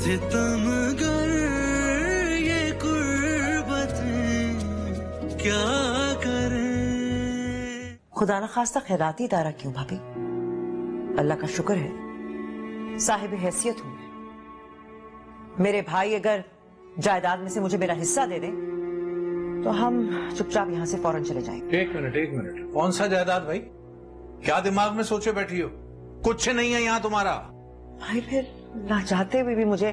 सितमगर ये कुर्बतें क्या करें। खुदा न खास्ता खैराती इदारा क्यों भाभी? अल्लाह का शुक्र है साहिब हैसियत हूं। मेरे भाई अगर जायदाद में से मुझे मेरा हिस्सा दे दे तो हम चुपचाप यहां से फौरन चले जाएंगे। एक मिनट, कौन सा जायदाद भाई? क्या दिमाग में सोचे बैठी हो? कुछ नहीं है यहाँ तुम्हारा। भाई फिर ना चाहते हुए भी मुझे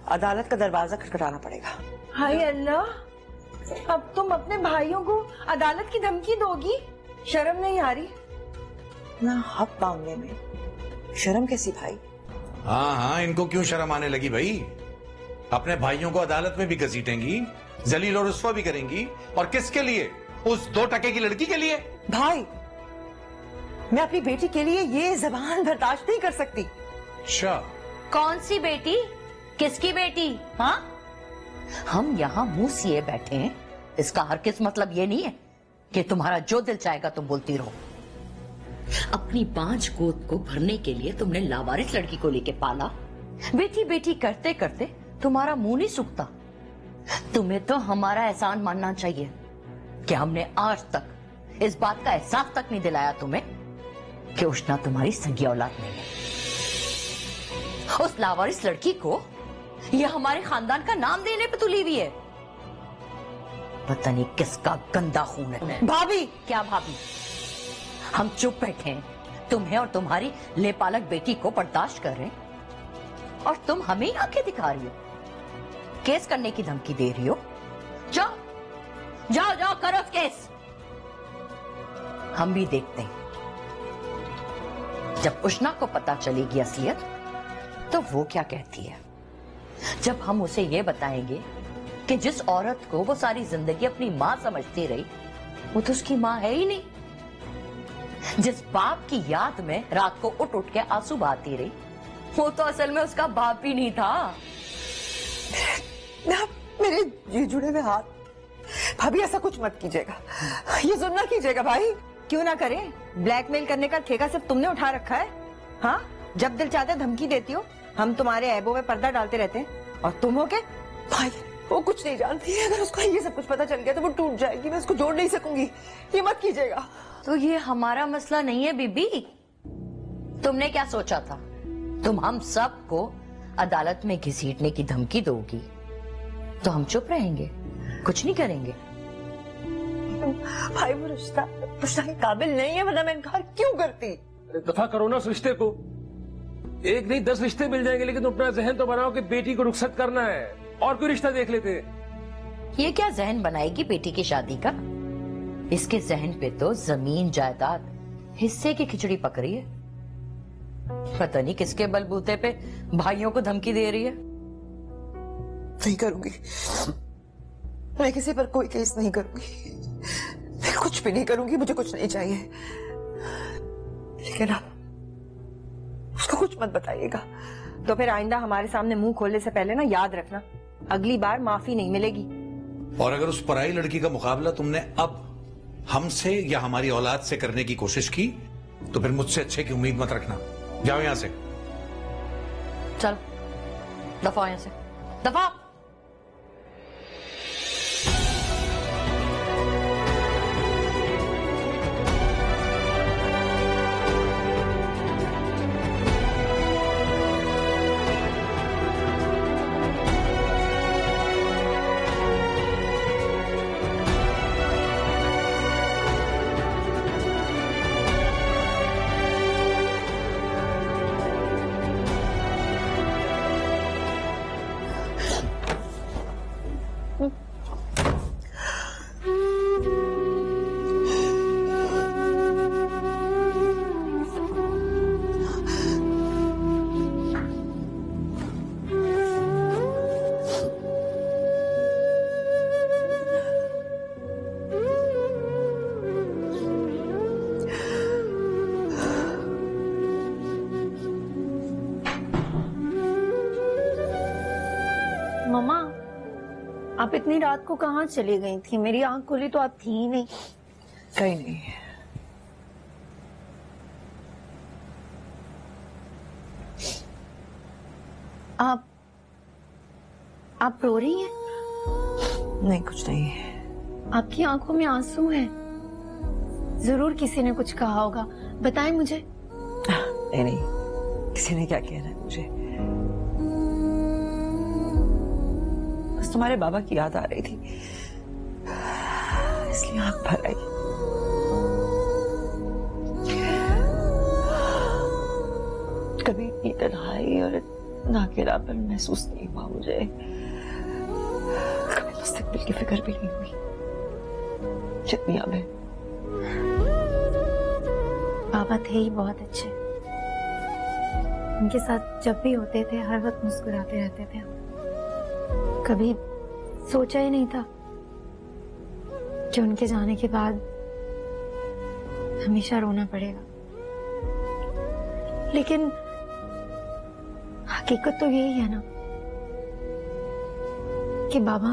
अदालत का दरवाजा खटखटाना पड़ेगा। हाय अल्लाह, अब तुम अपने भाइयों को अदालत की धमकी दोगी? शर्म नहीं आ रही? ना हक मांगने में शर्म कैसी भाई? हाँ, इनको क्यों शर्म आने लगी भाई? अपने भाइयों को अदालत में भी घसीटेंगी, जलील और रुस्वा भी करेंगी, और किसके लिए? उस 2 टके की लड़की के लिए। भाई मैं अपनी बेटी के लिए ये ज़बान बर्दाश्त नहीं कर सकती। अच्छा, कौन सी बेटी? किसकी बेटी? हाँ, हम यहाँ मुंह सिए बैठे हैं, इसका हरगिज़ मतलब ये नहीं है कि तुम्हारा जो दिल चाहेगा तुम बोलती रहो। अपनी 5 गोद को भरने के लिए तुमने लावारिस लड़की को लेके पाला। बेटी बेटी करते करते तुम्हारा मुंह नहीं सूखता। तुम्हें तो हमारा एहसान मानना चाहिए कि हमने आज तक इस बात का एहसास तक नहीं दिलाया तुम्हें कि उष्णा तुम्हारी सगी औलाद नहीं है। उस लावारिस लड़की को यह हमारे खानदान का नाम देने पे तुली हुई है। पता नहीं किसका गंदा खून है। भाभी! क्या भाभी? हम चुप बैठे हैं, तुम्हें और तुम्हारी लेपालक बेटी को बर्दाश्त कर रहे हैं, और तुम हमें ही आंखें दिखा रही हो, केस करने की धमकी दे रही हो। जाओ जाओ जाओ, करो केस। हम भी देखते हैं। जब उष्णा को पता चलेगी असलियत तो वो क्या कहती है। जब हम उसे ये बताएंगे कि जिस औरत को वो सारी जिंदगी अपनी मां समझती रही वो तो उसकी मां है ही नहीं, जिस बाप की याद में रात को उठ उठ के आंसू बहाती रही वो तो असल में उसका बाप ही नहीं था। मेरे ये जुड़े हुए हाथ। भाभी ऐसा कुछ मत कीजिएगा, ये जुल्म ना कीजिएगा भाई। क्यों ना करें? ब्लैकमेल करने का ठेका सिर्फ तुमने उठा रखा है। हाँ, जब दिल चाहते धमकी देती हो, हम तुम्हारे ऐबों में पर्दा डालते रहते हैं, और तुम हो के? भाई वो कुछ नहीं जानती है, अगर उसको ये सब कुछ पता चल गया तो वो टूट जाएगी, मैं उसको जोड़ नहीं सकूंगी। ये मत कीजिएगा। तो ये हमारा मसला नहीं है बीबी। तुमने क्या सोचा था? तुम हम सबको अदालत में घसीटने की धमकी दोगी तो हम चुप रहेंगे, कुछ नहीं करेंगे? भाई वो रिश्ता के काबिल नहीं है, वरना मैं इनकार क्यों करती? दफा करो ना उस रिश्ते को। एक नहीं 10 रिश्ते मिल जाएंगे, लेकिन तुम अपना जहन तो बनाओ कि बेटी को रुखसत करना है, और कोई रिश्ता देख लेते। ये क्या जहन बनाएगी बेटी की शादी का? इसके जहन पे तो जमीन जायदाद हिस्से की खिचड़ी पक रही है। पता नहीं किसके बलबूते पे भाइयों को धमकी दे रही है। नहीं करूंगी, मैं किसी पर कोई केस नहीं करूंगी, मैं कुछ भी नहीं करूंगी, मुझे कुछ नहीं चाहिए। लेकिन आप उसको कुछ मत बताइएगा। तो फिर आइंदा हमारे सामने मुंह खोलने से पहले ना याद रखना, अगली बार माफी नहीं मिलेगी। और अगर उस पराई लड़की का मुकाबला तुमने अब हमसे या हमारी औलाद से करने की कोशिश की तो फिर मुझसे अच्छे की उम्मीद मत रखना। जाओ यहां से। चलो दफा यहां से, दफा। मम्मा, आप इतनी रात को कहाँ चली गई थी? मेरी आंख खुली तो आप थी ही नहीं। कहीं नहीं। आप आप रो रही हैं? नहीं, कुछ नहीं। आपकी आंखों में आंसू हैं। जरूर किसी ने कुछ कहा होगा, बताएं मुझे। नहीं नहीं, किसी ने क्या कहना है मुझे। बस तुम्हारे बाबा की याद आ रही थी, इसलिए आंख भर आई। कभी इतनी तन्हाई और इतना अकेलापन महसूस नहीं हुआ मुझे। कभी मुस्तकबिल की फिक्र भी नहीं हुई जितनी अब है। बाबा थे ही बहुत अच्छे। उनके साथ जब भी होते थे हर वक्त मुस्कुराते रहते थे। कभी सोचा ही नहीं था कि उनके जाने के बाद हमेशा रोना पड़ेगा। लेकिन हकीकत तो यही है ना कि बाबा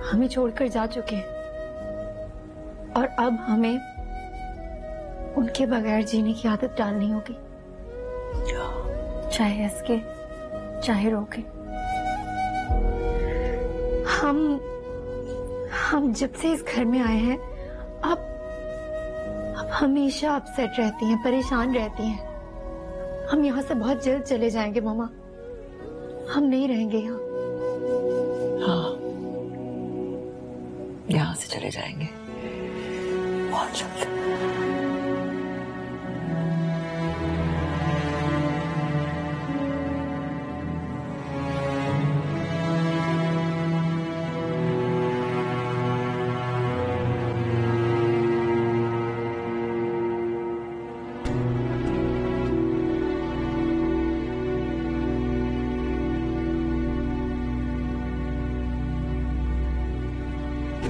हमें छोड़कर जा चुके हैं और अब हमें उनके बगैर जीने की आदत डालनी होगी, चाहे हंस के चाहे रो के। हम जब से इस घर में आए हैं अब हमेशा अपसेट रहती हैं, परेशान रहती हैं। हम यहाँ से बहुत जल्द चले जाएंगे मामा, हम नहीं रहेंगे यहाँ। हाँ, यहाँ से चले जाएंगे बहुत जल्द।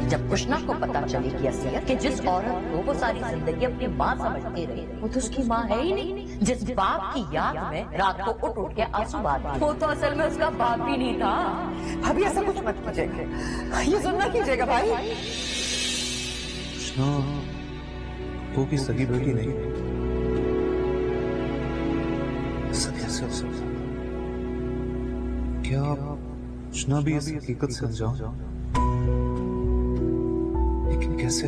जब कृष्णा को पता चलेगी असलियत कि जिस औरत को वो सारी जिंदगी अपनी माँ समझती रही वो तो उसकी माँ है ही नहीं, जिस बाप की याद में रात को उठ उठ के आंसू बहाती वो तो असल में उसका बाप ही नहीं था। भाभी ऐसा कुछ मत कीजिएगा, ये सुनना कीजिएगा भाई। कृष्णा वो की सगी बेटी नहीं, क्या कृष्णा भी इस हकीकत से अनजान? लेकिन कैसे?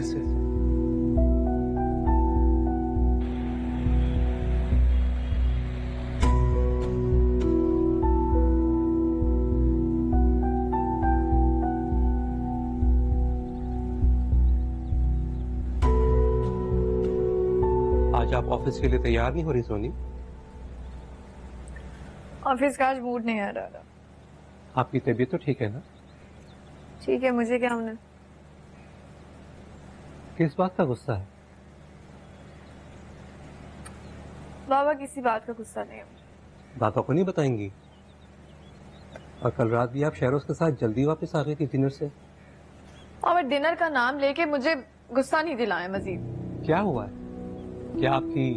आज आप ऑफिस के लिए तैयार नहीं हो रही सोनी? ऑफिस का आज मूड नहीं आ रहा। आपकी तबीयत तो ठीक है ना? ठीक है, मुझे क्या होना? किस बात का गुस्सा है? बाबा किसी बात का गुस्सा नहीं है। बाबा को नहीं बताएंगी? और कल रात भी आप शहरों के साथ जल्दी वापस आ गई थी डिनर से। और डिनर का नाम लेके मुझे गुस्सा नहीं दिलाया मजीद। क्या हुआ है? क्या आपकी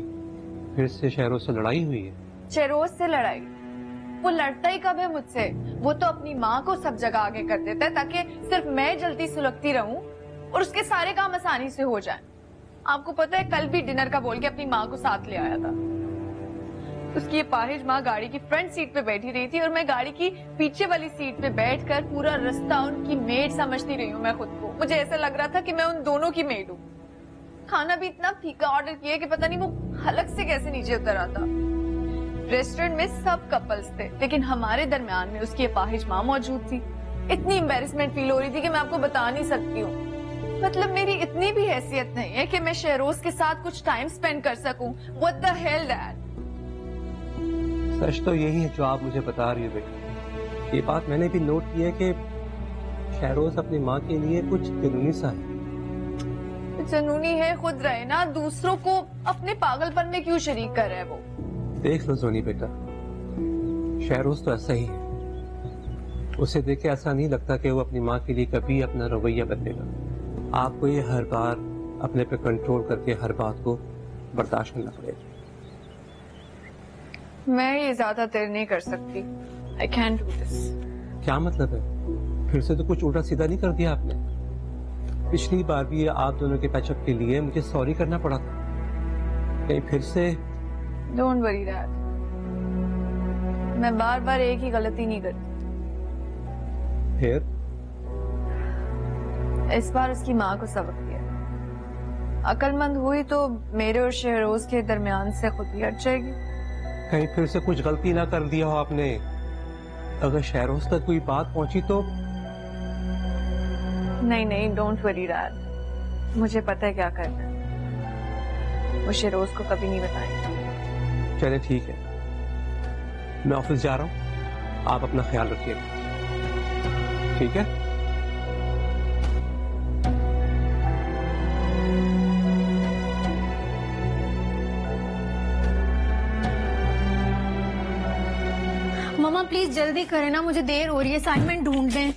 फिर से शहरों से लड़ाई हुई है? शेरोज से लड़ाई? वो लड़ता ही कब है मुझसे? वो तो अपनी माँ को सब जगह आगे कर देता है ताकि सिर्फ मैं जल्दी सुलगती रहूं और उसके सारे काम आसानी से हो जाएं। आपको पता है कल भी डिनर का बोल के अपनी माँ को साथ ले आया था। उसकी ये पाहिज माँ गाड़ी की फ्रंट सीट पे बैठी रही थी और मैं गाड़ी की पीछे वाली सीट पे बैठकर पूरा रास्ता उनकी मेड समझती रही हूँ मैं खुद को। मुझे ऐसा लग रहा था कि मैं उन दोनों की मेड हूँ। खाना भी इतना फीका ऑर्डर किया कि पता नहीं वो हलक से कैसे नीचे उतर आता। रेस्टोरेंट में सब कपल्स थे लेकिन हमारे दरमियान में उसकी अपाहिज माँ मौजूद थी। इतनी एम्बेरसमेंट फील हो रही थी कि मैं आपको बता नहीं सकती हूँ। मतलब मेरी इतनी भी हैसियत नहीं है कि मैं शहरोज के साथ कुछ टाइम स्पेंड कर सकूं। What the hell, Dad? सच तो यही है जो आप मुझे बता रही हो बेटा। ये बात मैंने भी नोट की है कि शहरोज अपनी माँ के लिए कुछ जुनूनी सा है। जुनूनी है खुद रहे ना, दूसरों को अपने पागलपन में क्यों शरीक कर रहा है वो? देख लो सोनी बेटा, शहरोज तो ऐसा ही है। उसे देख के ऐसा नहीं लगता कि वो अपनी माँ के लिए कभी अपना रवैया बदलेगा। आपको ये हर बार अपने पे कंट्रोल करके हर बात को बर्दाश्त करना पड़ेगा। मैं ये ज्यादा देर नहीं कर सकती। I can't do this. क्या मतलब है? फिर से तो कुछ उल्टा सीधा नहीं कर दिया आपने? पिछली बार भी आप दोनों के पैचअप के लिए मुझे सॉरी करना पड़ा था। कहीं फिर से? Don't worry, Dad. मैं बार बार एक ही गलती नहीं करती। फिर इस बार उसकी माँ को सबक दिया। अक्लमंद हुई तो मेरे और शहरोज के दरमियान से खुद ही हट जाएगी। कहीं फिर से कुछ गलती ना कर दिया हो आपने। अगर शहरोज तक कोई बात पहुंची तो? नहीं नहीं, डोंट वरी डैड, मुझे पता है क्या करना है। वो शहरोज को कभी नहीं बताएंगे। चले ठीक है, मैं ऑफिस जा रहा हूँ, आप अपना ख्याल रखिएगा, ठीक है? मामा प्लीज जल्दी करें ना, मुझे देर हो रही है, असाइनमेंट ढूंढ दें।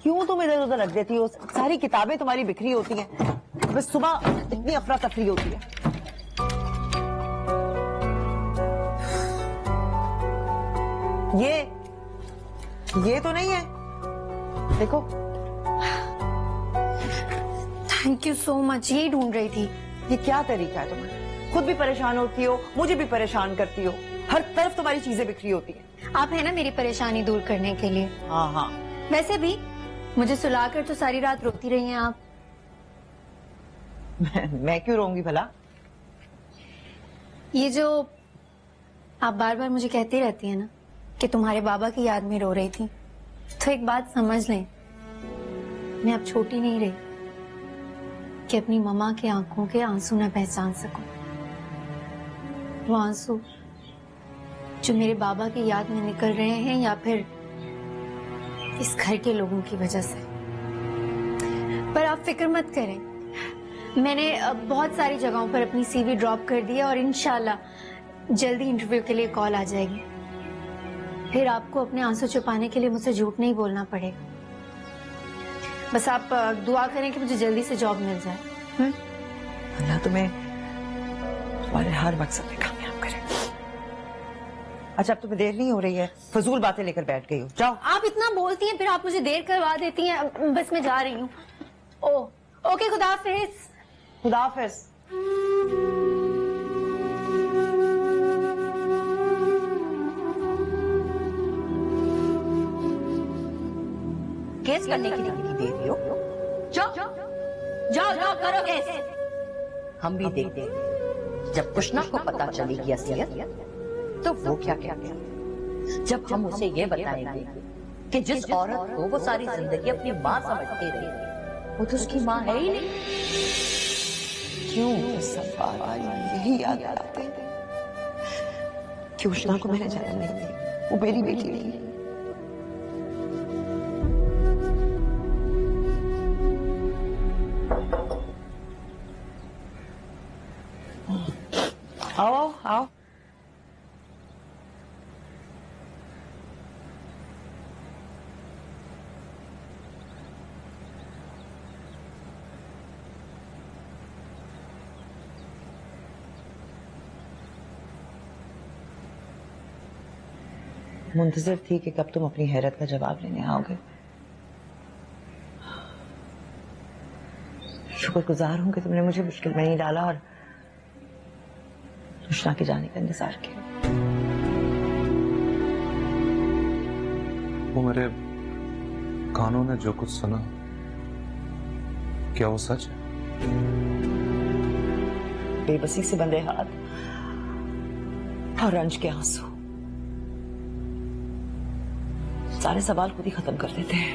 क्यों तुम इधर उधर रख देती हो? सारी किताबें तुम्हारी बिखरी होती हैं, बस सुबह इतनी अफरा तफरी होती है। ये तो नहीं है, देखो। थैंक यू सो मच, यही ढूंढ रही थी। ये क्या तरीका है तुम्हारा? खुद भी परेशान होती हो, मुझे भी परेशान करती हो, हर तरफ तुम्हारी चीजें बिखरी होती हैं। आप है ना मेरी परेशानी दूर करने के लिए। हाँ हाँ। वैसे भी मुझे सुलाकर तो सारी रात रोती रही हैं आप। मैं क्यों रोऊंगी भला? ये जो आप बार बार मुझे कहती रहती है ना कि तुम्हारे बाबा की याद में रो रही थी, तो एक बात समझ लें, मैं अब छोटी नहीं रही कि अपनी मम्मा के आंखों के आंसू न पहचान सकूं। वो आंसू जो मेरे बाबा की याद में निकल रहे हैं या फिर इस घर के लोगों की वजह से। पर आप फिक्र मत करें, मैंने बहुत सारी जगहों पर अपनी सीवी ड्रॉप कर दी है और इंशाल्लाह जल्दी इंटरव्यू के लिए कॉल आ जाएगी। फिर आपको अपने आंसू छुपाने के लिए मुझसे झूठ नहीं बोलना पड़ेगा। बस आप दुआ करें कि मुझे जल्दी से जॉब मिल जाए। अल्लाह तुम्हें तुम्हारे हर मकसद में कामयाब करे। अच्छा, अब तुम्हें देर नहीं हो रही है, फजूल बातें लेकर बैठ गई हो, जाओ। आप इतना बोलती हैं, फिर आप मुझे देर करवा देती हैं। बस मैं जा रही हूँ। ओके, खुदा हाफिज। खुदा हाफिज। केस करने की डिग्री दे रही हो? जाओ जाओ जाओ करो केस। हम भी देखते हैं जब कृष्णा को पता चलेगी असलियत तो वो क्या कहती। जब हम उसे ये बताएंगे कि जिस औरत को वो सारी जिंदगी अपनी माँ समझती रही वो तो उसकी माँ है ही नहीं। क्यों सब बार यही याद आते हैं कि कृष्णा को मैंने जन्म नहीं दिया, वो मेरी बेटी नहीं है। आओ आओ। मुंतजिर थी कि कब तुम अपनी हैरत का जवाब लेने आओगे। शुक्रगुजार हूं कि तुमने मुझे मुश्किल में नहीं डाला और कृष्णा के जाने का इंतजार किया। वो मेरे कानों ने जो कुछ सुना, क्या वो सच है? बेबसी से बंधे हाथ और रंज के आंसू सारे सवाल खुद ही खत्म कर देते हैं।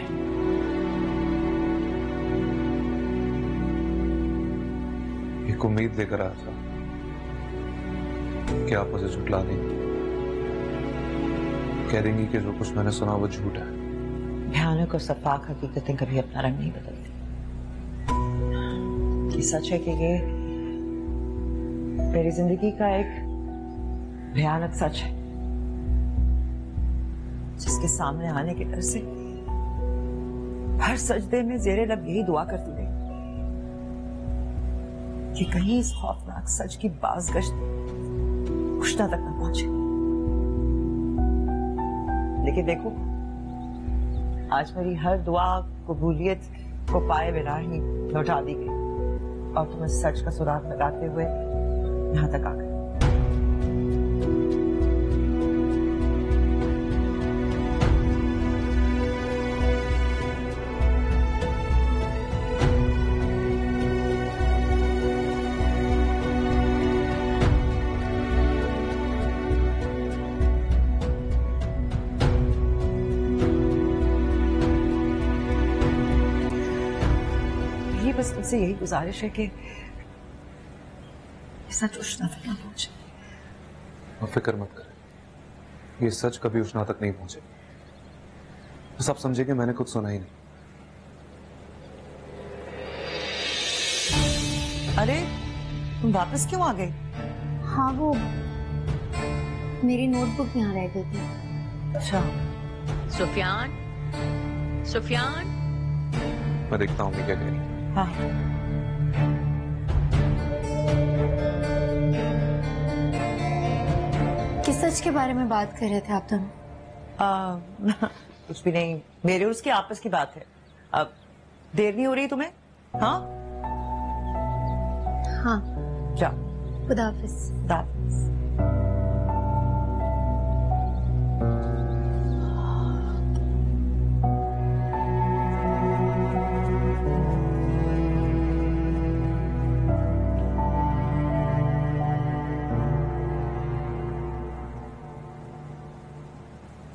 एक उम्मीद लेकर आया था कि आप मुझे झुठला देंगी, कह देंगी कि जो कुछ मैंने सुना वो झूठ है। भयानक और सफाक हकीकतें कभी अपना रंग नहीं बदलती। ये सच है कि ये मेरी जिंदगी का एक भयानक सच है जिसके सामने आने के डर से हर सजदे में जेरे लब यही दुआ करती रही कि कहीं इस खौफनाक सच की बाज़गश्त कृष्णा तक न पहुंचे। लेकिन देखो, आज मेरी हर दुआ कबूलियत को पाए बिना ही लौटा दी गई और तुम इस सच का सुराग लगाते हुए यहां तक आ गए। बस तुमसे यही गुजारिश है कि सच उष्णा तक ना पहुंचे। और फिक्र मत करें, ये सच कभी उष्णा तक नहीं पहुंचे। बस आप समझे कि मैंने कुछ सुना ही नहीं। अरे तुम वापस क्यों आ गए? हाँ, वो मेरी नोटबुक यहाँ रह गई थी। अच्छा, सुफियान, सुफियान, मैं देखता हूँ क्या कह रही है। हाँ। किस सच के बारे में बात कर रहे थे आप दोनों? कुछ भी नहीं, मेरे और उसकी आपस की बात है। अब देर नहीं हो रही तुम्हें? हाँ हाँ, जाओ। खुदा हाफिज। खुदा हाफिज।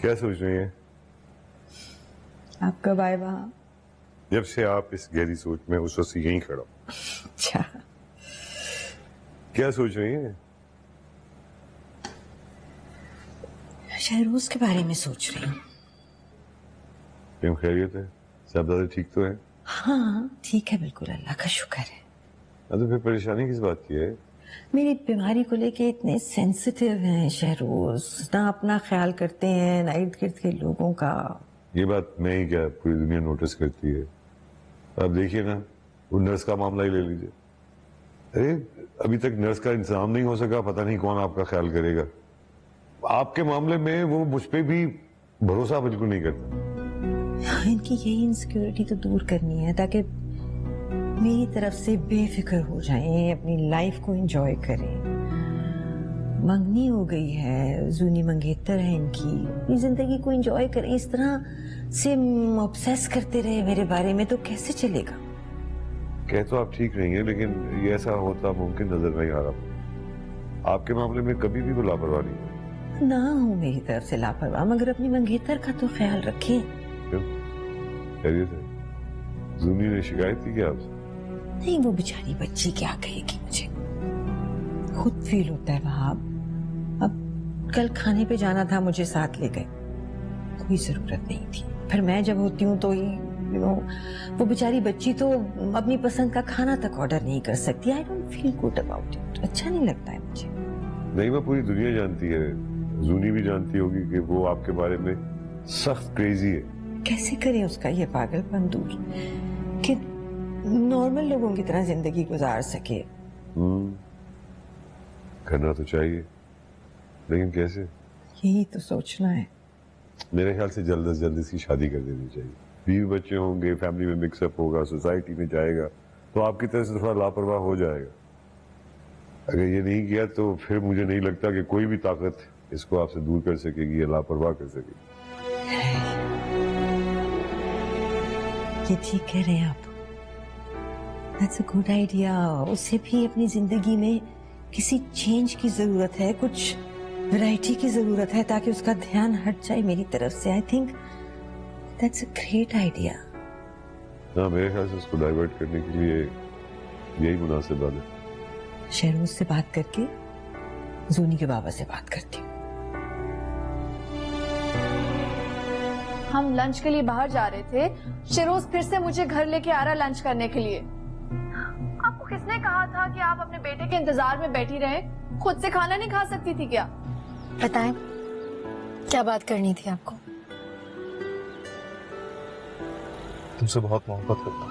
क्या सोच रही हैं? आप कब आए वहां? जब से आप इस गहरी सोच में उस वक्त से यहीं खड़ा हूं। अच्छा, क्या सोच रही हैं? शहरोज के बारे में सोच रही हूँ। क्यों, खैरियत है? सब दादा ठीक तो है? हाँ ठीक है, बिल्कुल, अल्लाह का शुक्र है। तो फिर परेशानी किस बात की है? मेरी बीमारी को लेके इतने सेंसिटिव हैं शहरोज, ना अपना ख्याल करते हैं ना इर्द गिर्द के लोगों का। ये बात मैं ही क्या, पूरी दुनिया नोटिस करती है। आप देखिए ना, वो नर्स का मामला ही ले लीजिए। अरे अभी तक नर्स का इंतजाम नहीं हो सका, पता नहीं कौन आपका ख्याल करेगा। आपके मामले में वो मुझ पे भी भरोसा बिल्कुल नहीं करता। इनकी यही इनसिक्योरिटी तो दूर करनी है ताकि मेरी तरफ से बेफिक्र हो जाएं, अपनी लाइफ को एंजॉय करें। मंगनी हो गई है, जूनी मंगेतर है इनकी, अपनी जिंदगी को एंजॉय करें। इस तरह से ऑब्सेस करते रहे मेरे बारे में तो कैसे चलेगा? कह तो आप ठीक नहीं है, लेकिन ये ऐसा होता मुमकिन नजर नहीं आ रहा। आपके मामले में कभी भी वो लापरवाह नहीं ना हो मेरी तरफ से लापरवाह, मगर अपनी मंगेतर का तो ख्याल रखें। क्यों, खैरियत है? जूनी ने शिकायत की क्या आपसे? नहीं, वो बेचारी बच्ची क्या कहेगी मुझे, खुद फील होता है वहाब। अब कल खाने पे जाना था, मुझे साथ ले गए, कोई जरूरत नहीं थी। फिर मैं जब होती हूँ तो वो बेचारी बच्ची तो अपनी पसंद का खाना तक ऑर्डर नहीं कर सकती। I don't feel good about it, अच्छा नहीं लगता है मुझे। नहीं, वो पूरी दुनिया जानती है, जूनी भी जानती होगी कि वो आपके बारे में सख्त क्रेजी है। कैसे करें उसका ये पागलपन दूर कि नॉर्मल लोगों की तरह जिंदगी गुजार सके। करना तो चाहिए, लेकिन कैसे? यही तो सोचना है। मेरे ख्याल से जल्द से जल्द इसकी शादी कर देनी चाहिए। बीवी बच्चे होंगे, फैमिली में मिक्सअप होगा, सोसाइटी में जाएगा, तो आपकी तरह से थोड़ा लापरवाह हो जाएगा। अगर ये नहीं किया तो फिर मुझे नहीं लगता कि कोई भी ताकत इसको आपसे दूर कर सकेगी या लापरवाह कर सकेगी। ये ठीक कह रहे हैं आप, दैट्स अ गुड आइडिया। उसे भी अपनी जिंदगी में किसी चेंज की जरूरत है, कुछ वैरायटी की जरूरत है, ताकि उसका ध्यान हट जाए मेरी तरफ से। I think that's a great idea. हाँ, मेरे ख्याल से उसको डाइवर्ट करने के लिए यही मुनासिब बात है। शहरोज से बात करके जूनी के बाबा से बात करती हूँ। हम लंच के लिए बाहर जा रहे थे, शहरोज फिर से मुझे घर लेके आ रहा लंच करने के लिए। आपको किसने कहा था कि आप अपने बेटे के इंतजार में बैठी रहें? खुद से खाना नहीं खा सकती थी क्या? बताएं, क्या बात करनी थी आपको? तुमसे बहुत मोहब्बत करता हूँ।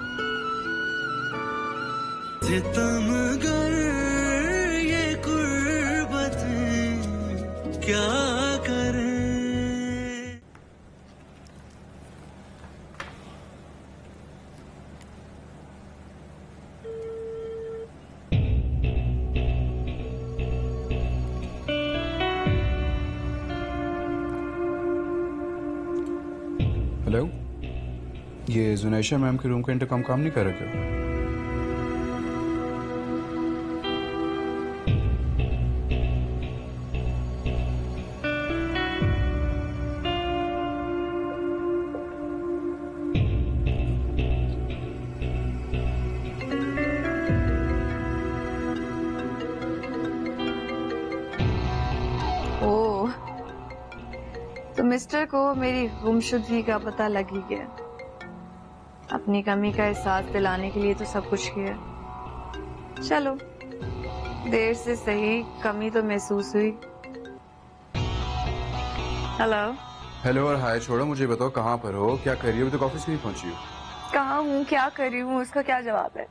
सितमगर ये कुर्बत क्या करे। हेलो, ये जुनैशा मैम के रूम का इंटरकॉम काम नहीं कर रहा क्या? सिस्टर को मेरी गुमशुदगी का पता लग ही गया। अपनी कमी का एहसास दिलाने के लिए तो सब कुछ किया। चलो, देर से सही कमी तो महसूस हुई। हेलो। हेलो और हाय। छोड़ो, मुझे बताओ कहाँ पर हो, क्या कर रही हो? अभी तक ऑफिस नहीं पहुंची हो। कहाँ हूँ, क्या कर रही हूँ, उसका क्या जवाब है?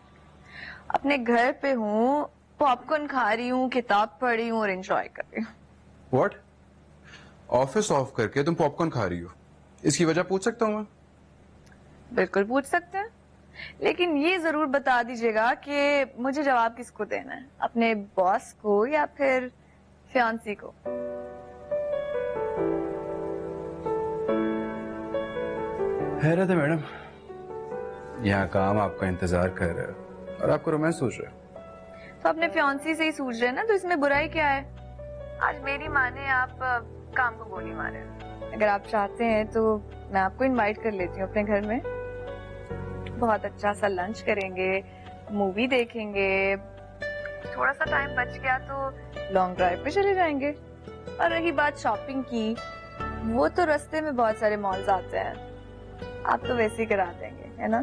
अपने घर पे हूँ, पॉपकॉर्न खा रही हूँ, किताब पढ़ रही हूँ और एंजॉय कर रही हूँ। व्हाट? ऑफिस ऑफ करके तुम पॉपकॉर्न खा रही हो? इसकी वजह पूछ सकता हूँ मैं? बिल्कुल पूछ सकते हैं, लेकिन ये जरूर बता दीजिएगा कि मुझे जवाब किसको देना है, अपने बॉस को या फिर फियांसी को? हैरत है मैडम, यहाँ काम आपका इंतजार कर रहा है और आपको रोमांस सूझ रहा है। तो अपने फियांसी से ही सूझ रहे हैं ना, तो इसमें बुराई क्या है? आज मेरी माने आप काम को गोली मारे। अगर आप चाहते हैं तो मैं आपको इनवाइट कर लेती हूँ अपने घर में। बहुत अच्छा सा लंच करेंगे, मूवी देखेंगे, थोड़ा सा टाइम बच गया तो लॉन्ग ड्राइव पे चले जाएंगे। और रही बात शॉपिंग की, वो तो रास्ते में बहुत सारे मॉल्स आते हैं, आप तो वैसे ही करा देंगे, है ना?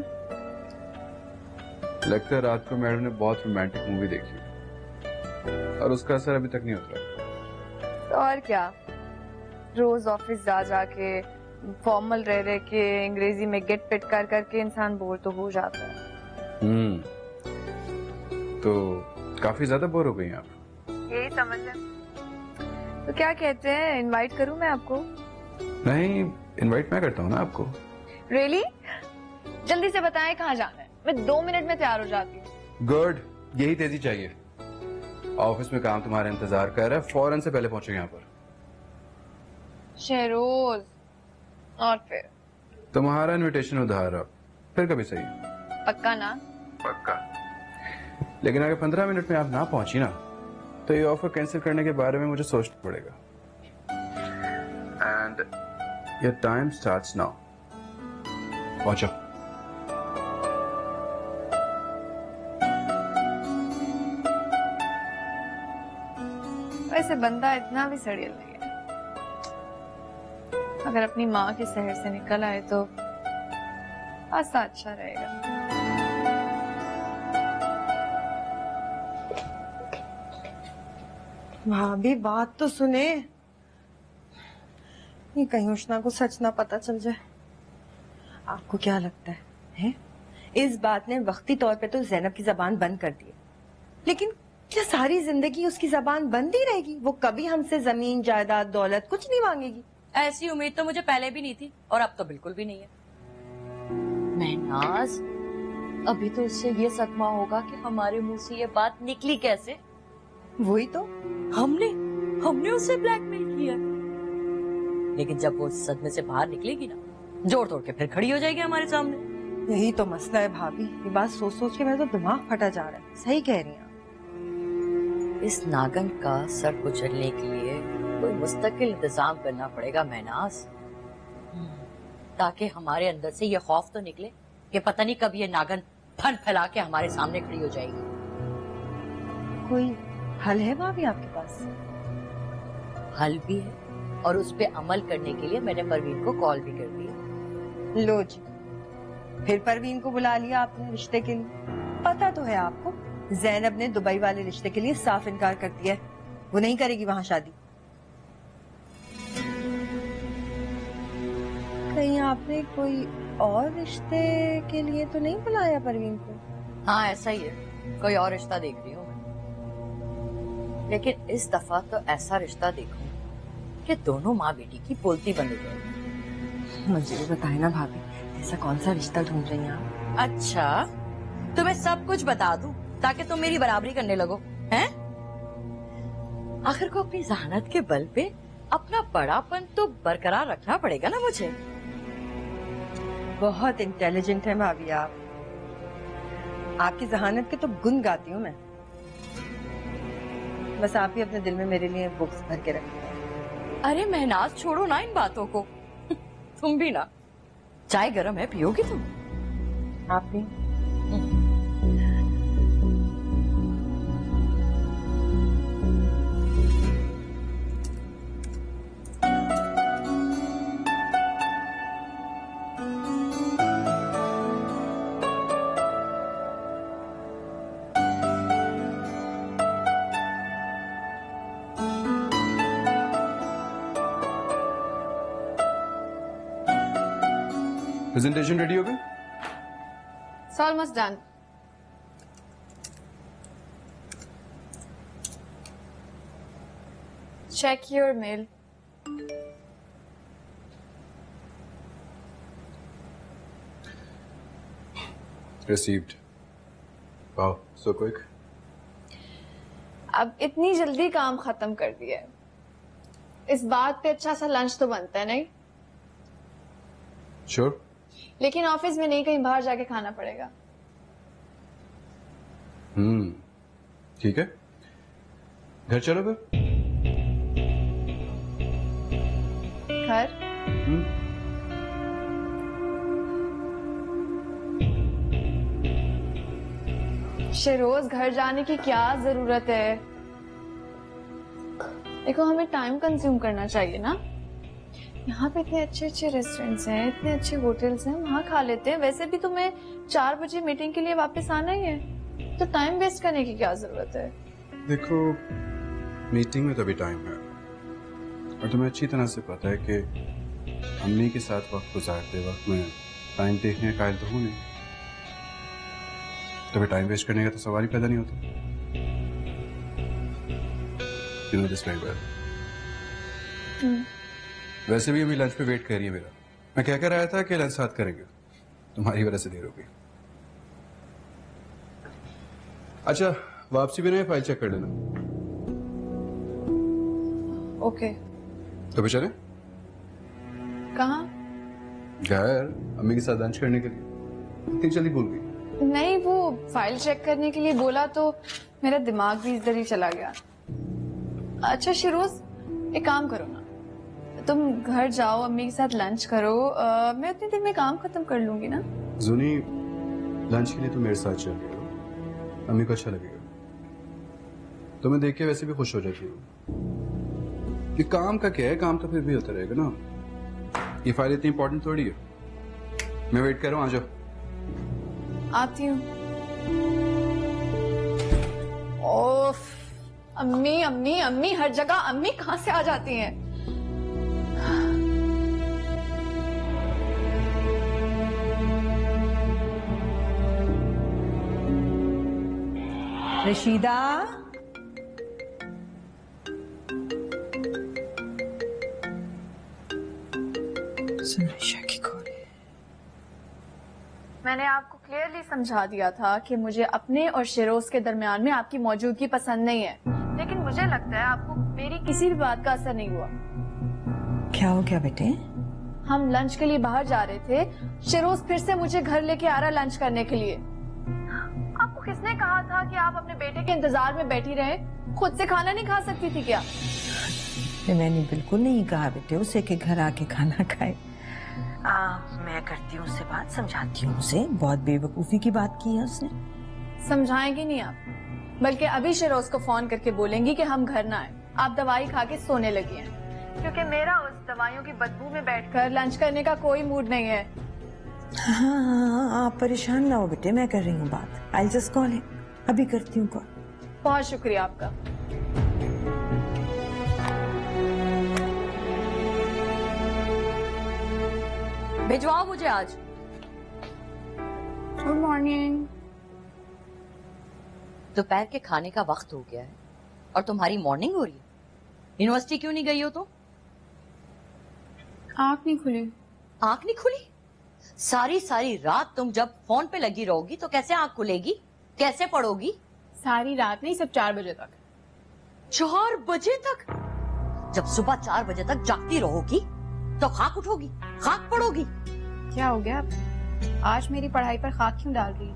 लगता है रात को मैडम ने बहुत रोमांटिक मूवी देखी और उसका असर अभी तक नहीं उतरा। तो और क्या, रोज ऑफिस जा जाके फॉर्मल रह रहे के अंग्रेजी में गेट पिट कर करके इंसान बोर तो हो जाता है। तो काफी ज्यादा बोर हो गई आप? यही समझ लें। तो क्या कहते हैं, इनवाइट करूं मैं आपको? नहीं, इनवाइट मैं करता हूँ ना आपको। रियली? जल्दी से बताएं कहाँ जाना है, मैं 2 मिनट में तैयार हो जाती हूँ। गुड, यही तेजी चाहिए। ऑफिस में काम तुम्हारा इंतजार कर रहा है, फौरन से पहले पहुंचो यहाँ पर। शहरोज, और फिर तुम्हारा इनविटेशन उधार, अब फिर कभी सही। पक्का ना? पक्का। लेकिन अगर 15 मिनट में आप ना पहुंची ना, तो ये ऑफर कैंसिल करने के बारे में मुझे सोचना पड़ेगा। And your time starts now. पहुंचो। वैसे बंदा इतना भी सड़ियल नहीं है, अगर अपनी माँ के शहर से निकल आए तो ऐसा अच्छा रहेगा। भाभी बात तो सुने, ये कहीं उष्णा को सच ना पता चल जाए। आपको क्या लगता है? इस बात ने वक्ती तौर पे तो ज़ैनब की जबान बंद कर दी है, लेकिन क्या सारी जिंदगी उसकी जबान बंद ही रहेगी? वो कभी हमसे जमीन जायदाद दौलत कुछ नहीं मांगेगी? ऐसी उम्मीद तो मुझे पहले भी नहीं थी और अब तो बिल्कुल भी नहीं है। महनाज, अभी तो उससे ये सदमा होगा कि हमारे मुंह से ये बात निकली कैसे। वही तो, हमने उससे ब्लैकमेल किया, लेकिन जब वो इस सदमे से बाहर निकलेगी ना, जोड़ तोड़ के फिर खड़ी हो जाएगी हमारे सामने। यही तो मसला है भाभी, ये बात सोच सोच के मेरा तो दिमाग फटा जा रहा है। सही कह रही हैं। इस नागन का सर कुचलने के लिए कोई मुस्तकिल इंतजाम करना पड़ेगा महनाज, ताकि हमारे अंदर से ये खौफ तो निकले कि पता नहीं कब ये नागन फन फैला के हमारे सामने खड़ी हो जाएगी। कोई हल है भाभी आपके पास? हल भी है और उस पे अमल करने के लिए मैंने परवीन को कॉल भी कर दिया। लो जी, फिर परवीन को बुला लिया आपने रिश्ते के लिए। पता तो है आपको, ज़ैनब ने दुबई वाले रिश्ते के लिए साफ इनकार कर दिया है, वो नहीं करेगी वहां शादी। कहीं आपने कोई और रिश्ते के लिए तो नहीं बुलाया परवीन को? हाँ ऐसा ही है, कोई और रिश्ता देख रही हूँ मैं, लेकिन इस दफा तो ऐसा रिश्ता देखूं कि दोनों माँ बेटी की बोलती बन गई। मुझे भी बताए ना भाभी, ऐसा कौन सा रिश्ता ढूंढ रही हैं आप? अच्छा, तुम्हें सब कुछ बता दूं ताकि तुम मेरी बराबरी करने लगो, हैं? आखिर को अपनी जहानत के बल पे अपना बड़ापन तो बरकरार रखना पड़ेगा ना मुझे। बहुत इंटेलिजेंट है भाभी आप, आपकी जहानत के तो गुन गाती हूँ मैं। बस आप ही अपने दिल में मेरे लिए बुक्स भर के रखिए। अरे महनाज, छोड़ो ना इन बातों को। तुम भी ना, चाय गरम है, पियोगी तुम? आप भी। प्रेजेंटेशन रेडी हो गया? It's almost done. Check your mail. Received. Wow, so quick. अब इतनी जल्दी काम खत्म कर दिया है। इस बात पे अच्छा सा लंच तो बनता है नहीं? Sure. लेकिन ऑफिस में नहीं, कहीं बाहर जाके खाना पड़ेगा। ठीक है, घर चलो फिर। घर? शेरोज, घर जाने की क्या जरूरत है? देखो, हमें टाइम कंज्यूम करना चाहिए ना। यहाँ पे इतने अच्छे अच्छे रेस्टोरेंट्स हैं, इतने अच्छे होटल्स हैं, वहाँ खा लेते हैं। वैसे भी तुम्हें 4 बजे मीटिंग के लिए वापस आना ही है, तो टाइम वेस्ट करने की क्या जरूरत है? देखो, मीटिंग में तो भी टाइम है, और तुम्हें अच्छी तरह से पता है कि अम्मी के साथ वक्त गुजारते वक्त मैं टाइम देखने का कायल तो हूँ नहीं, तो फिर टाइम वेस्ट करने का तो सवाल ही पैदा नहीं होता। You know this very well. वैसे भी अभी लंच पे वेट कर रही है मेरा। मैं क्या कह रहा था कि लंच साथ करेंगे, तुम्हारी वजह से देर हो गई। अच्छा, वापसी भी नहीं, फाइल चेक कर लेना। ओके। तो फिर चले? कहाँ? घर, अम्मी के साथ लंच करने के लिए। इतनी जल्दी भूल गई? नहीं, वो फाइल चेक करने के लिए बोला तो मेरा दिमाग भी इधर ही चला गया। अच्छा शिरोज, एक काम करो ना, तुम घर जाओ, अम्मी के साथ लंच करो, मैं उतनी देर में काम खत्म कर लूंगी ना। जुनी, लंच के लिए तुम मेरे साथ चल रही हो, अम्मी को अच्छा लगेगा। तुम्हें देख के वैसे भी खुश हो जाती हो। ये काम का क्या है, काम तो फिर भी होता रहेगा ना। ये फाइल इतनी इंपॉर्टेंट थोड़ी है। मैं वेट कर रहा हूँ, आ जाओ। आती हूँ। ओफ, अम्मी अम्मी अम्मी, हर जगह अम्मी कहाँ से आ जाती हैं? रशीदा, मैंने आपको क्लियरली समझा दिया था कि मुझे अपने और शेरोज के दरमियान में आपकी मौजूदगी पसंद नहीं है, लेकिन मुझे लगता है आपको मेरी किसी भी बात का असर नहीं हुआ। क्या हो गया बेटे? हम लंच के लिए बाहर जा रहे थे, शेरोज फिर से मुझे घर लेके आ रहा लंच करने के लिए। आपको किसने कहा था कि आप अपने बेटे के इंतजार में बैठी रहे? खुद से खाना नहीं खा सकती थी क्या? मैंने बिल्कुल नहीं कहा बेटे उसे कि घर आके खाना खाए। मैं करती हूँ उससे बात, समझाती हूँ उसे। बहुत बेवकूफी की बात की है उसने। समझाएंगी नहीं आप, बल्कि अभी शेरोज को फोन करके बोलेंगी कि हम घर ना आए, आप दवाई खा के सोने लगी हैं, क्योंकि मेरा उस दवाइयों की बदबू में बैठकर लंच करने का कोई मूड नहीं है। हाँ, आप परेशान ना हो बेटे, मैं कर रही हूँ बात। आई जस्ट कॉल हिम, अभी करती हूँ कॉल। बहुत शुक्रिया आपका। भिजवाओ मुझे आज। Good morning. दोपहर के खाने का वक्त हो गया है और तुम्हारी मॉर्निंग हो रही है। यूनिवर्सिटी क्यों नहीं गई हो तुम? आँख नहीं खुली। आँख नहीं खुली? सारी सारी रात तुम जब फोन पे लगी रहोगी तो कैसे आँख खुलेगी? कैसे पढ़ोगी? सारी रात नहीं, सिर्फ 4 बजे तक। 4 बजे तक? जब सुबह 4 बजे तक जागती रहोगी तो खाक उठोगी, खाक पढ़ोगी। क्या हो गया? आज मेरी पढ़ाई पर खाक क्यों डाल रही?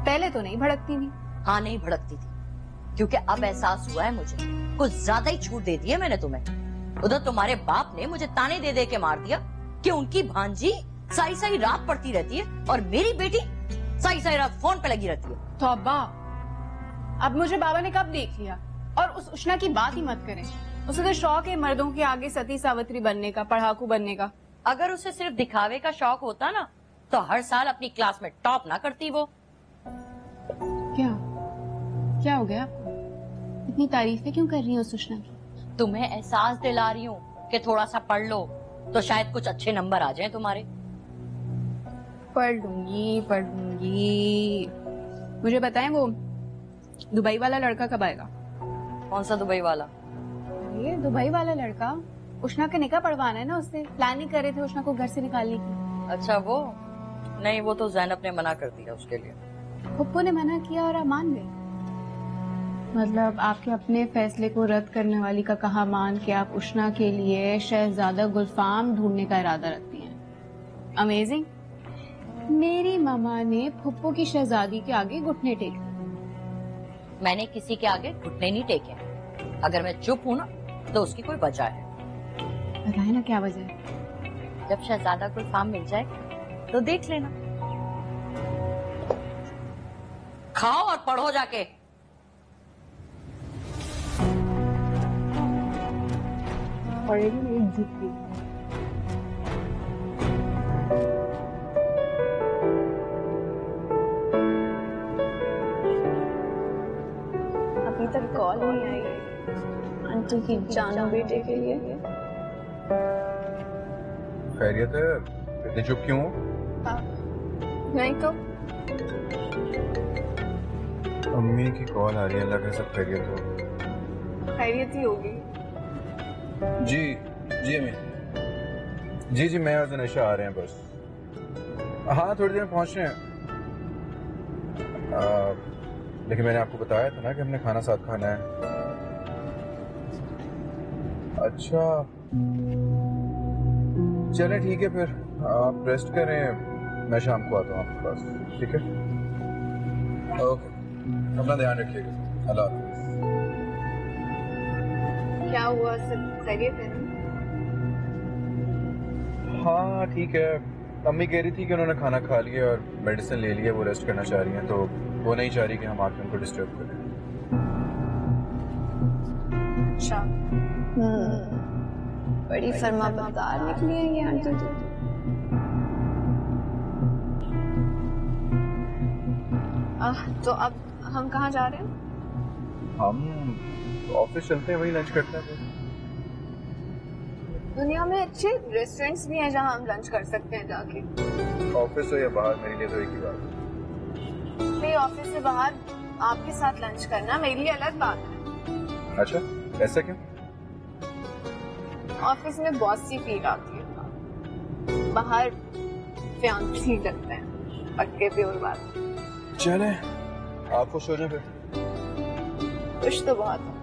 पहले तो नहीं भड़कती थी। हाँ, नहीं भड़कती थी, क्योंकि अब एहसास हुआ है मुझे कुछ ज्यादा ही छूट दे दी है मैंने तुम्हें। उधर तुम्हारे बाप ने मुझे ताने दे दे के मार दिया कि उनकी भांजी सारी सारी रात पढ़ती रहती है और मेरी बेटी सारी सारी रात फोन पे लगी रहती है। तौबा, अब मुझे बाबा ने कब देख लिया? और उस उष्णा की बात ही मत करें। उसे तो शौक है मर्दों के आगे सती सावित्री बनने का, पढ़ाकू बनने का। अगर उसे सिर्फ दिखावे का शौक होता ना तो हर साल अपनी क्लास में टॉप ना करती वो। क्या हो गया आपको? इतनी तारीफें क्यों कर रही हो सुषमा की? तुम्हें एहसास दिला रही हूँ कि थोड़ा सा पढ़ लो तो शायद कुछ अच्छे नंबर आ जाएं तुम्हारे। पढ़ लूंगी। मुझे बताएं वो दुबई वाला लड़का कब आएगा? कौन सा दुबई वाला? ये दुबई वाला लड़का उष्णा का निकाह पढ़वाना है ना, उससे प्लानिंग कर रहे थे उष्णा को घर से निकालने की। अच्छा वो नहीं, वो तो ज़ैनब ने मना कर दिया उसके लिए। पप्पू ने मना किया और आप मान गए? मतलब आपके अपने फैसले को रद्द करने वाली का कहा मान के आप उष्णा के लिए शहजादा गुलफाम ढूंढने का इरादा रखती हैं। अमेजिंग। मेरी मामा ने पप्पू की शहजादी के आगे घुटने टेके। मैंने किसी के आगे घुटने नहीं टेके। अगर मैं चुप हूँ ना तो उसकी कोई वजह है। बताए ना क्या वजह है? जब शहजादा गुलफाम मिल जाए तो देख लेना। खाओ और पढ़ो जाके। पढ़ेगी मेरी जुती। अभी तक कॉल नहीं आई आंटी की जानू बेटे के लिए। खैरियत है? इतनी चुप क्यों हो? नहीं तो अम्मी की कॉल आ रही है। अल्लाह का सब खैरियत हो। खैरियत ही होगी। जी जी अम्मी। जी मैं और जनेशा आ रहे हैं बस। हाँ थोड़ी देर में पहुंच रहे हैं। लेकिन मैंने आपको बताया था ना कि हमने खाना साथ खाना है। अच्छा चलें ठीक है फिर आप रेस्ट करें, मैं शाम को आता हूँ आपके पास। ठीक है ओके, अपना ध्यान रखिएगा। अल्लाह हाफ़िज़। क्या हुआ, सब खैरियत है? हाँ ठीक है। अम्मी कह रही थी कि उन्होंने खाना खा लिया और मेडिसिन ले लिया, वो रेस्ट करना चाह रही हैं, तो वो नहीं चाह रही कि हम आके उनको डिस्टर्ब करें। अच्छा बड़ी फरमाबरदार निकली है ये आंटी तो। तो अब हम कहाँ जा रहे हैं? हम ऑफिस चलते हैं, वही लंच करते हैं। दुनिया में अच्छे रेस्टोरेंट्स भी हैं जहाँ हम लंच कर सकते हैं जाके। ऑफिस हो या बाहर मेरे लिए तो एक ही बात है। नहीं, ऑफिस से बाहर आपके साथ लंच करना मेरे लिए अलग बात है। अच्छा ऐसा क्यों? ऑफिस में बॉस सी फील आती है, बाहर फियांसी लगते हैं। पक्के प्योर बात। चले आप खुश हो जाए फिर। खुश तो बहुत है।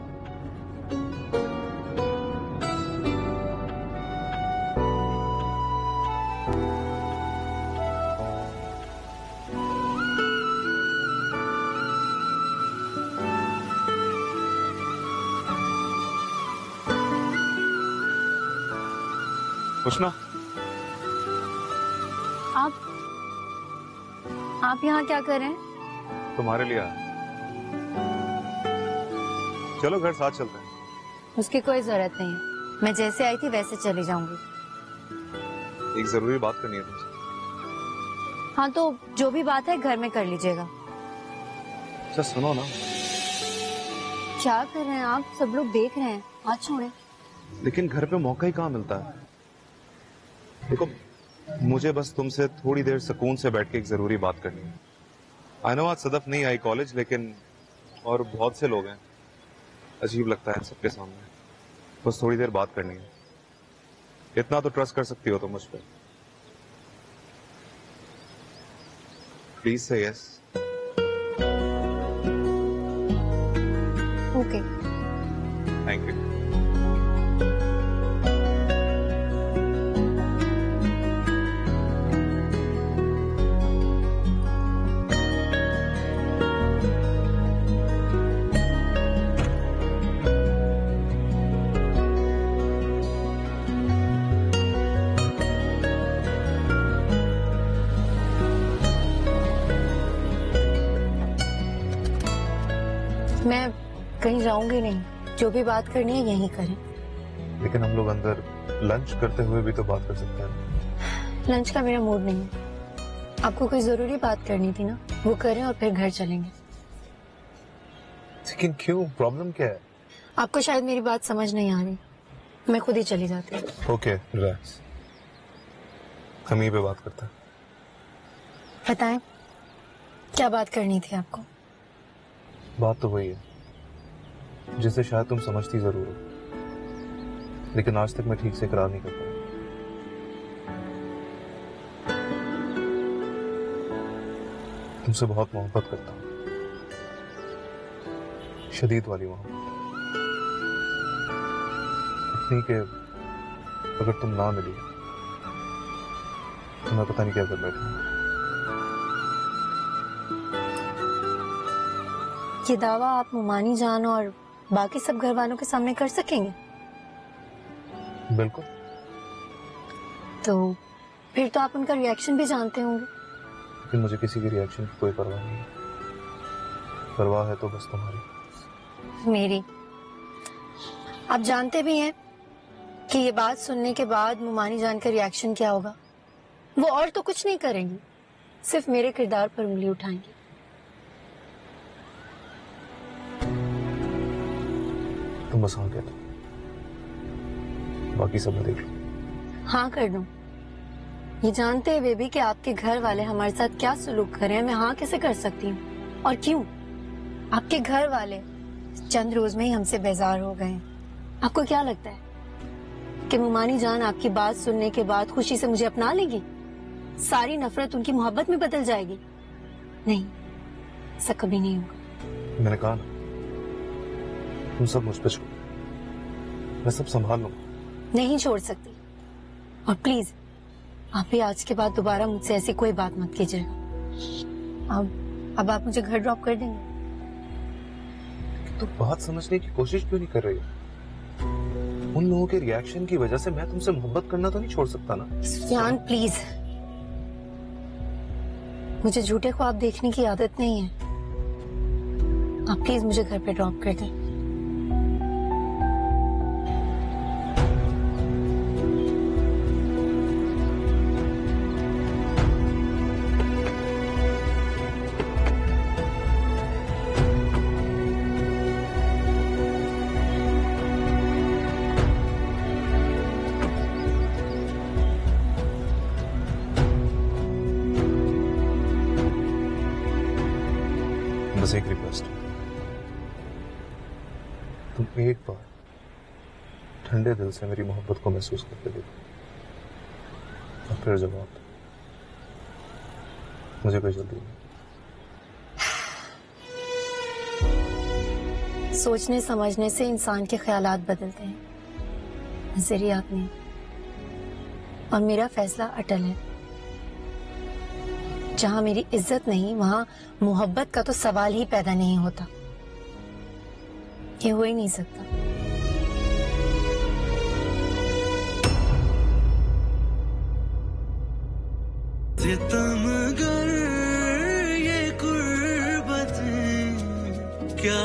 उष्णा आप यहाँ क्या कर रहे हैं? तुम्हारे लिए आया। चलो घर साथ चलते हैं। उसकी कोई जरूरत नहीं है, मैं जैसे आई थी वैसे चली जाऊंगी। एक जरूरी बात करनी है तुमसे। हाँ तो जो भी बात है घर में कर लीजिएगा। अच्छा सुनो ना। क्या कर रहे हैं आप? सब लोग देख रहे हैं, हाथ छोड़े। लेकिन घर पे मौका ही कहाँ मिलता है। देखो मुझे बस तुमसे थोड़ी देर सुकून से बैठ के एक जरूरी बात करनी है। आई नो आज सदफ नहीं आई कॉलेज, लेकिन और बहुत से लोग हैं, अजीब लगता है सबके सामने। बस थोड़ी देर बात करनी है। इतना तो ट्रस्ट कर सकती हो तुम मुझ पर। प्लीज से यस। Okay thank you. मैं कहीं जाऊंगी नहीं, जो भी बात करनी है यहीं करें। लेकिन हम लोग अंदर लंच करते हुए भी तो बात कर सकते हैं। लंच का मेरा मूड नहीं है। आपको कोई जरूरी बात करनी थी ना, वो करें और फिर घर चलेंगे। लेकिन क्यों, प्रॉब्लम क्या है? आपको शायद मेरी बात समझ नहीं आ रही, मैं खुद ही चली जाती हूँ। ओके रिलैक्स, हम यहीं पे बात करते हैं। बताएं, क्या बात करनी थी आपको? बात तो वही है जिसे शायद तुम समझती जरूर हो, लेकिन आज तक मैं ठीक से इकरार नहीं कर पाया। तुमसे बहुत मोहब्बत करता हूं, शदीद वाली मोहब्बत, इतनी कि अगर तुम ना मिली तो मैं पता नहीं क्या कर बैठूंगा। ये दावा आप मुमानी जान और बाकी सब घर वालों के सामने कर सकेंगे? बिल्कुल। तो फिर तो आप उनका रिएक्शन भी जानते होंगे। लेकिन मुझे किसी के रिएक्शन की कोई परवाह नहीं है। परवाह है तो बस तुम्हारी, मेरी। आप जानते भी हैं कि ये बात सुनने के बाद मुमानी जान का रिएक्शन क्या होगा। वो और तो कुछ नहीं करेंगी, सिर्फ मेरे किरदार पर उंगली उठाएंगी। तुम बस हाँ कह दो, बाकी सब मैं देख लूं। हाँ कर दूं? ये जानते हुए भी कि आपके घर वाले हमारे साथ क्या सलूक कर रहे हैं, मैं हाँ कैसे कर सकती हूँ? और क्यों? आपके घर वाले चंद रोज में ही हमसे बेजार हो गए हैं। आपको क्या लगता है कि मुमानी जान आपकी बात सुनने के बाद खुशी से मुझे अपना लेगी? सारी नफरत उनकी मोहब्बत में बदल जाएगी? नहीं, ऐसा कभी नहीं होगा। मैंने कहा ना, तुम सब मुझ पे छोड़ो, मैं सब संभाल लूंगा। नहीं छोड़ सकती। और प्लीज आप भी आज के बाद दोबारा मुझसे ऐसी कोई बात मत कीजिएगा। अब आप मुझे घर ड्रॉप कर देंगे? तो बात समझने की कोशिश क्यों नहीं कर रही हो? उन लोगों के रिएक्शन की वजह से मैं तुमसे मोहब्बत करना तो नहीं छोड़ सकता ना। सुफियान प्लीज, मुझे झूठे ख्वाब देखने की आदत नहीं है। आप प्लीज मुझे घर पे ड्रॉप कर दें। बस एक रिक्वेस्ट, तुम एक बार ठंडे दिल से मेरी मोहब्बत को महसूस करके देखो, और फिर जवाब दो। मुझे कोई जल्दी नहीं। सोचने समझने से इंसान के ख्यालात बदलते हैं, नजरियात नहीं। और मेरा फैसला अटल है। जहां मेरी इज्जत नहीं, वहां मोहब्बत का तो सवाल ही पैदा नहीं होता। ये हो ही नहीं सकता। सितमगर ये कुर्बतें क्या